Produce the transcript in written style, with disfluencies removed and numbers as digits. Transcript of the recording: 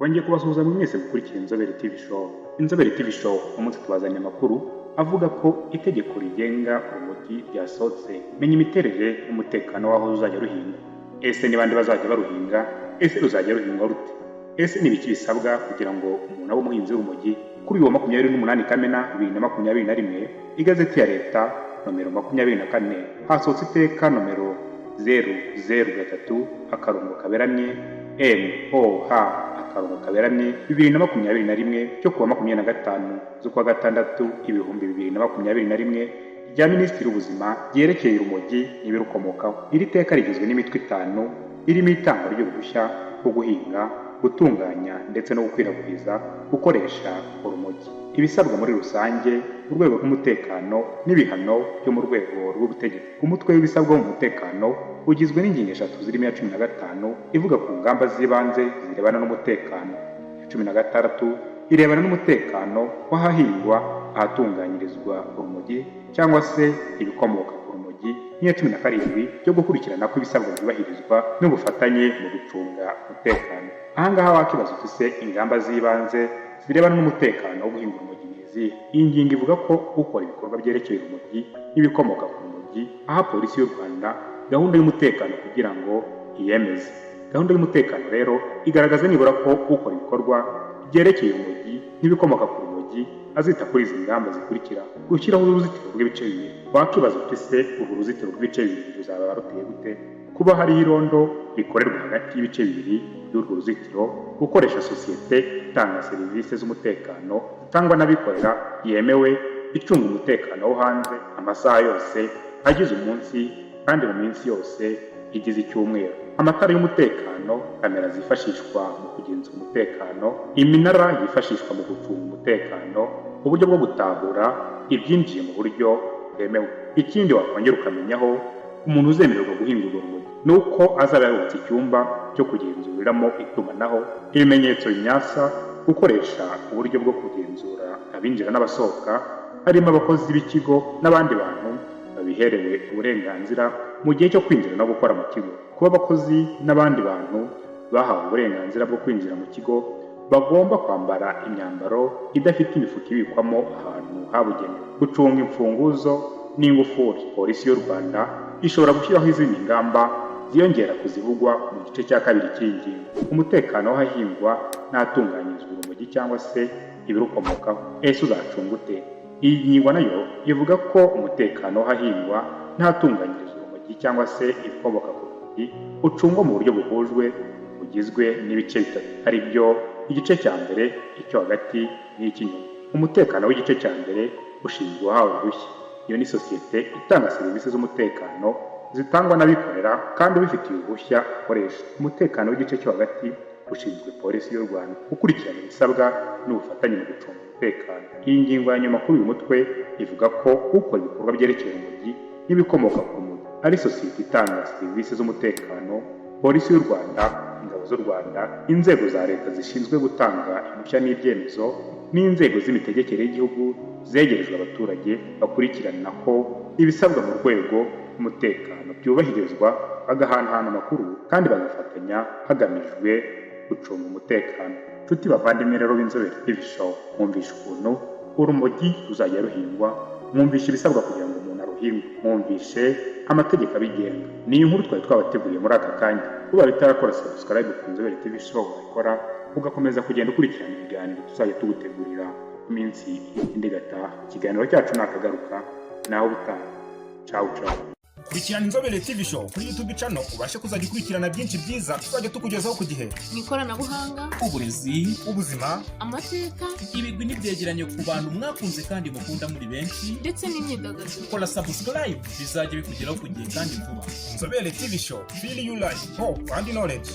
Wongeye kubasuhuza mwese gukurikira Inzobere TV Show. Inzobere TV Show umunsi tubazanye amakuru avuga ko itegeko rigenga urumogi ryasohotse. Menya imiterere n'umutekano w'aho ruzajya ruhinga. Ese ni bande bazajya baruhinga? Ese ruzajya ruhingwa rute? Ese ni ibiki bisabwa kugira ngo umuntu abe umuhinzi w'urumogi? Kuri uwo 28 Kamena 2021 igazeti ya leta nomero 24 hasohotse iteka nomero 003 akarongo kaberamye MOH akarongo kaberamye 2021 cyo kuwa 25 z'ukwa gatandatu 2021 rya Minisitiri w'Ubuzima ryerekeye urumogi n'ibirukomokaho. Iri teka rigizwe n'imitwe 5 irimo itangwa ry'uruhushya rwo guhinga, gutunganya ndetse no gukwirakwiza gukoresha urumogi, ibisabwa muri rusange, urwego rw'umutekano n'ibihano byo mu rwego rw'ubutegetsi. Umutwe w'ibisabwa mu mutekano ugizwe n'ingingo 3 zirimo 15 ivuga ku ngamba z'ibanze zirebana n'umutekano, 16 irebana n'umutekano w'ahahingwa, ahatunganyirizwa urumogi cyangwa se ibikomoka ku rumogi, n'iya 17 byo gukurikirana ko ibisabwa byubahirizwa n'ubufatanye mu gucunga umutekano. Ahangaha wakibaza ufise ingamba z'ibanze zirebana n'umutekano wo guhinga urumogi n'izihe. Iyi ngingo ivuga ko ukora ibikorwa byerekeye urumogi n'ibikomoka ku rumogi aha polisi y'u Rwanda gahunda y'umutekano kugira ngo iyemeze. Gahunda y'umutekano rero igaragaza nibura ko ukora ibikorwa byerekeye urumogi n'ibikomoka ku rumogi azita kuri izi ngamba zikurikira: gushyiraho uruzitiro rw'ibice bibiri. Wakibaza ufise uru ruzitiro rw'ibice bibiri ruzaba ruteye gute? Kuba hari irondo rikorerwa hagati y'ibice bibiri y'urwo ruzitiro, gukoresha sosiyete itanga serivisi z'umutekano zitangwa n'abikorera yemewe, icunga umutekano wo hanze amasaha yose agize umunsi kandi mu minsi yose igize icyumweru, amatara y'umutekano, kamera zifashishwa mu kugenzura umutekano, iminara yifashishwa mu gucunga umutekano, uburyo bwo gutahura ibyinjiye mu buryo bwemewe. Ikindi wakongera ukamenyaho umuntu uzemererwa guhinga urwo rumogi nuko azaba yarubatse icyumba cyo kugenzuriramo itumanaho, ibimenyetso bimyasa, gukoresha uburyo bwo kugenzura abinjira n'abasohoka, harimo abakozi b'ikigo n'abandi bantu babiherewe uburenganzira mu gihe cyo kwinjira no gukora mu kigo. Kuba abakozi n'abandi bantu bahawe uburenganzira bwo kwinjira mu kigo bagomba kwambara imyambaro idafite imifuka ibikwamo ahantu habugenewe, gucunga imfunguzo n'ingufuri. Polisi y'u Rwanda ishobora gushyiraho izindi ngamba ziyongera kuzivugwa mu gice cya 2 cy'ingingo. Umutekano w'ahahingwa n'ahatunganyirizwa urumogi cyangwa se ibirukomokaho. Ese uzacunga ute? Iyi ngingo nayo ivuga ko umutekano w'ahahingwa n'ahatunganyirizwa urumogi cyangwa se ibikomoka ku rumogi ucungwa mu buryo buhujwe bugizwe n'ibice 3 ari byo: igice cya mbere, icyo hagati n'icy'inyuma. Umutekano w'igice cya mbere ushinzwe uwahawe uruhushya. Iyo ni sosiyete itanga serivisi z'umutekano zitangwa n'abikorera kandi bifitiye uruhushya ukoresha. Umutekano w'igice cyo hagati ushinzwe polisi y'u Rwanda gukurikirana ibisabwa n'ubufatanye mu gucunga umutekano. Iyi ngingo ya nyuma kuri uyu mutwe ivuga ko ukora ibikorwa byerekeye urumogi n'ibikomoka ku rumogi ari sosiyete itanga serivisi z'umutekano, polisi y'u Rwanda, ingabo z'u Rwanda, inzego za leta zishinzwe gutanga impushya n'ibyemezo, n'inzego z'imitegekere y'igihugu zegerejwe abaturage bakurikirana ko ibisabwa mu rwego rw'umutekano byubahirizwa, bagahanahana amakuru kandi bagafatanya hagamijwe gucunga umutekano. Nshuti bavandimwe rero b'Inzobere TV Show, mwumvishe ukuntu urumogi ruzajya ruhingwa, mwumvishe ibisabwa kugira ngo umuntu aruhinge, mwumvishe amategeko abigenga. Ni inkuru twari twabateguriye muri aka kanya. Kuba bitarakora subscribe ku Inzobere TV Show wakora, ugakomeza kugenda ukurikirana ibiganiro tuzajya tugutegurira iminsi indi gataha. Ikiganiro cyacu nakagaruka naho butaha. Ciao ciao. Kurikirana Inzobere TV Show kuri YouTube channel ubashe kuzajya ukurikirana byinshi byiza tuzajya tukugezaho ku gihe. Ikoranabuhanga, uburezi, ubuzima, amateka, ibigwi n'ibyegeranyo ku bantu mwakunze kandi mukunda muri benshi, ndetse n'imyidagaduro. Kora subscribe bizajya bikugeraho ku gihe kandi vuba. Inzobere TV Show, feel you life, hope and knowledge.